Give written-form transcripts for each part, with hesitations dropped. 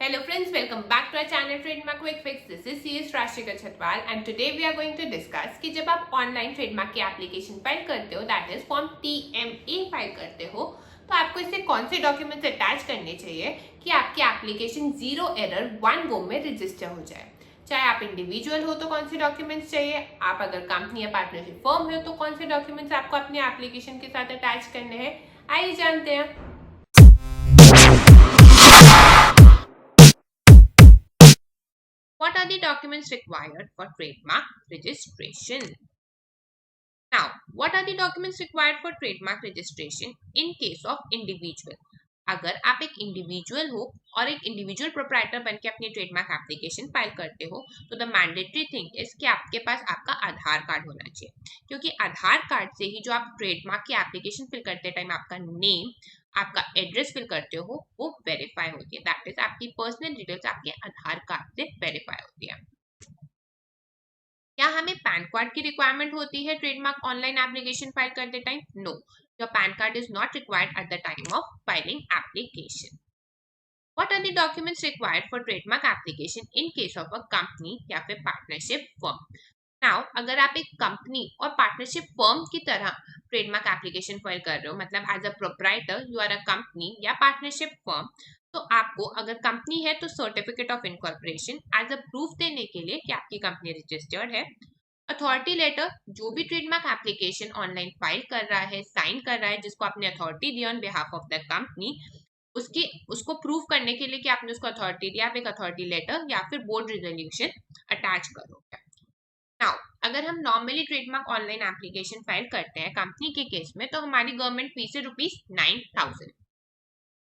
Hello friends, welcome back to our channel Trademark Quick Fix. This is CS Rashika Chatwal and today we are going to discuss कि जब आप online trademark की application file करते हो, that is form TMA file करते हो, तो आपको इससे कौन से डॉक्यूमेंट्स अटैच करने चाहिए कि आपकी एप्लीकेशन 0 एरर 1 गो में रजिस्टर हो जाए। चाहे आप इंडिविजुअल हो तो कौन से डॉक्यूमेंट्स चाहिए, आप अगर कंपनी या पार्टनरशिप फर्म हो तो कौन से डॉक्यूमेंट्स आपको अपनी एप्लीकेशन के साथ अटैच करने हैं, आइए जानते हैं। What are the documents required for trademark registration? Now, what are the documents required for trademark registration in case of individual? अगर आप एक इंडिविजुअल हो और एक इंडिविजुअल प्रोप्राइटर बन के अपनी ट्रेडमार्क एप्लीकेशन फाइल करते हो तो द मैंडेटरी थिंग इज कि आपके पास आपका आधार कार्ड होना चाहिए, क्योंकि आधार कार्ड से ही जो आप ट्रेडमार्क की एप्लीकेशन फिल करते टाइम आपका नेम, आपका एड्रेस फिल करते हो वो वेरीफाई होती है। दैट इज आपकी पर्सनल डिटेल्स आपके आधार कार्ड से वेरीफाई होती है। क्या हमें पैन कार्ड की रिक्वायरमेंट होती है ट्रेडमार्क ऑनलाइन एप्लीकेशन फाइल करते time? No, your PAN card is not required at the time of filing application. What are the documents required for trademark application in case of a company या फिर partnership firm? Now अगर आप एक company और partnership firm की तरह trademark application file कर रहे हो, मतलब as a proprietor you are a company या पार्टनरशिप फर्म, तो आपको अगर कंपनी है तो certificate of incorporation as a proof देने के लिए कि आपकी कंपनी रजिस्टर्ड है, अथॉरिटी लेटर जो भी ट्रेडमार्क एप्लीकेशन ऑनलाइन फाइल कर रहा है, साइन कर रहा है, जिसको आपने authority the on behalf of the company, उसकी उसको प्रूव करने के लिए कि आपने उसको अथॉरिटी दिया, आप एक अथॉरिटी लेटर या फिर बोर्ड रेजोल्यूशन अटैच करोगे। नाउ अगर हम normally trademark online application file करते हैं कंपनी के केस में तो हमारी गवर्नमेंट फीस है ₹9,000।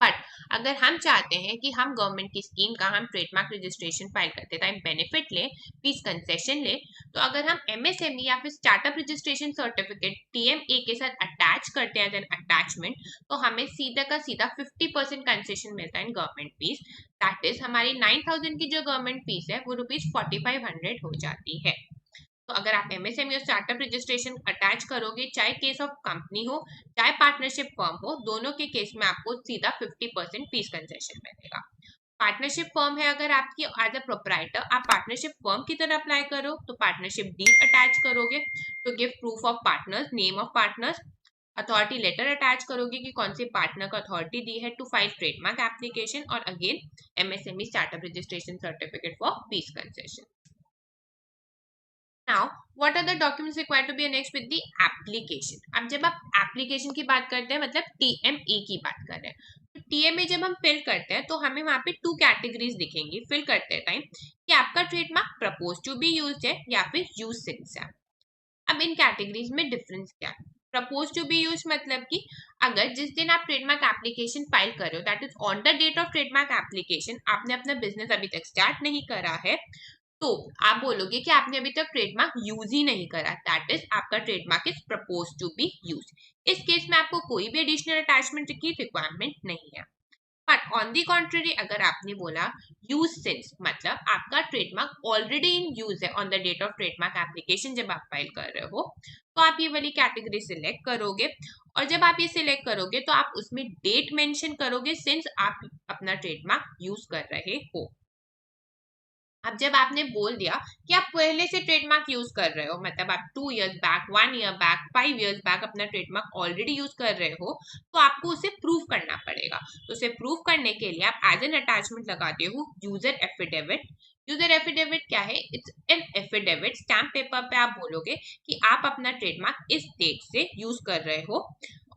बट अगर हम चाहते हैं कि हम गवर्नमेंट की स्कीम का हम ट्रेडमार्क रजिस्ट्रेशन फाइल करते टाइम बेनिफिट ले, फीस कंसेशन ले, तो अगर हम MSME या फिर स्टार्टअप रजिस्ट्रेशन सर्टिफिकेट TMA के साथ अटैच करते हैं एज एन अटैचमेंट, तो हमें सीधा का सीधा 50% कंसेशन मिलता है in government fees. That is हमारी 9,000 की जो गवर्नमेंट फीस है वो ₹4500 हो जाती है। तो अगर आप MSME और स्टार्टअप रजिस्ट्रेशन अटैच करोगे, चाहे केस ऑफ कंपनी हो चाहे पार्टनरशिप फर्म हो, दोनों के केस में आपको सीधा 50% फीस कंसेशन मिलेगा। पार्टनरशिप फर्म है अगर आपकी एज अ प्रोप्राइटर, आप पार्टनरशिप फर्म की तरह अप्लाई करो तो पार्टनरशिप डीड अटैच करोगे तो give proof of partners, name of partners, authority letter attach करोगे कि कौन से पार्टनर को अथॉरिटी दी है टू फाइल ट्रेडमार्क एप्लीकेशन, और again MSME startup registration certificate for fees concession. Now, what are the documents required to be annexed with the application? अब जब आप एप्लीकेशन की बात करते हैं मतलब TMA की बात कर रहे हैं, तो TMA जब हम फिल करते हैं तो हमें वहां पे 2 कैटेगरीज दिखेंगी फिल करते टाइम कि आपका trademark propose to be used है या फिर यूज सिंस है। अब इन कैटेगरीज में डिफरेंस क्या है? प्रपोज टू बी यूज मतलब कि अगर जिस दिन आप ट्रेडमार्क एप्लीकेशन फाइल कर रहे हो, that is on the date of trademark application, आपने अपना बिजनेस अभी तक स्टार्ट नहीं करा है, तो आप बोलोगे कि आपने अभी तक ट्रेडमार्क यूज ही नहीं करा, दैट इज आपका trademark is propose to be use. इस केस में आपको कोई भी एडिशनल अटैचमेंट की रिक्वायरमेंट नहीं है। बट ऑन दी कॉन्ट्ररी अगर आपने बोला यूज सिंस, मतलब आपका ट्रेडमार्क ऑलरेडी इन यूज है on the date of trademark application जब आप फाइल कर रहे हो, तो आप ये वाली कैटेगरी सिलेक्ट करोगे, और जब आप ये सिलेक्ट करोगे तो आप उसमें डेट मेंशन करोगे सिंस आप अपना ट्रेडमार्क यूज कर रहे हो। अब जब आपने बोल दिया कि आप पहले से ट्रेडमार्क यूज कर रहे हो, मतलब आप 2 years back, 1 year back, 5 years back अपना ट्रेडमार्क ऑलरेडी यूज कर रहे हो, तो आपको उसे प्रूव करना पड़ेगा। तो उसे प्रूव करने के लिए आप एज एन अटैचमेंट लगाते हो यूजर एफिडेविट। यूजर एफिडेविट क्या है? It's an affidavit, stamp paper पे आप बोलोगे कि आप अपना ट्रेडमार्क इस डेट से यूज कर रहे हो,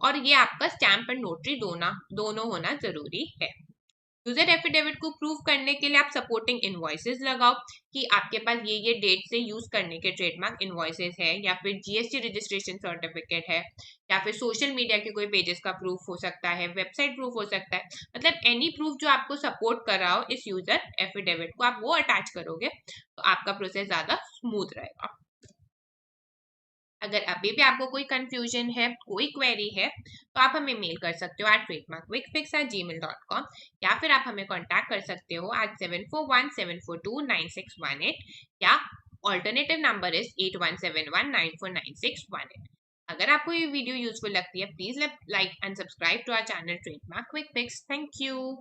और ये आपका स्टैम्प एंड नोटरी दोनों होना जरूरी है। यूजर एफिडेविट को प्रूव करने के लिए आप सपोर्टिंग इनवॉइसेस लगाओ कि आपके पास ये डेट से यूज करने के ट्रेडमार्क इनवॉइसेस है, या फिर GST रजिस्ट्रेशन सर्टिफिकेट है, या फिर सोशल मीडिया के कोई पेजेस का प्रूफ हो सकता है, वेबसाइट प्रूफ हो सकता है, मतलब एनी प्रूफ जो आपको सपोर्ट कर रहा हो इस यूजर एफिडेविट को आप वो अटैच करोगे तो आपका प्रोसेस ज्यादा स्मूथ रहेगा। अगर अभी भी आपको कोई कंफ्यूजन है, कोई क्वेरी है, तो आप हमें मेल कर सकते हो @trademarkquickfix@gmail.com, या फिर आप हमें कांटेक्ट कर सकते हो @7417429618, या ऑल्टरनेटिव नंबर इज 8171949618। अगर आपको ये वीडियो यूजफुल लगती है please like and subscribe to our channel trademark quick fix. Thank you.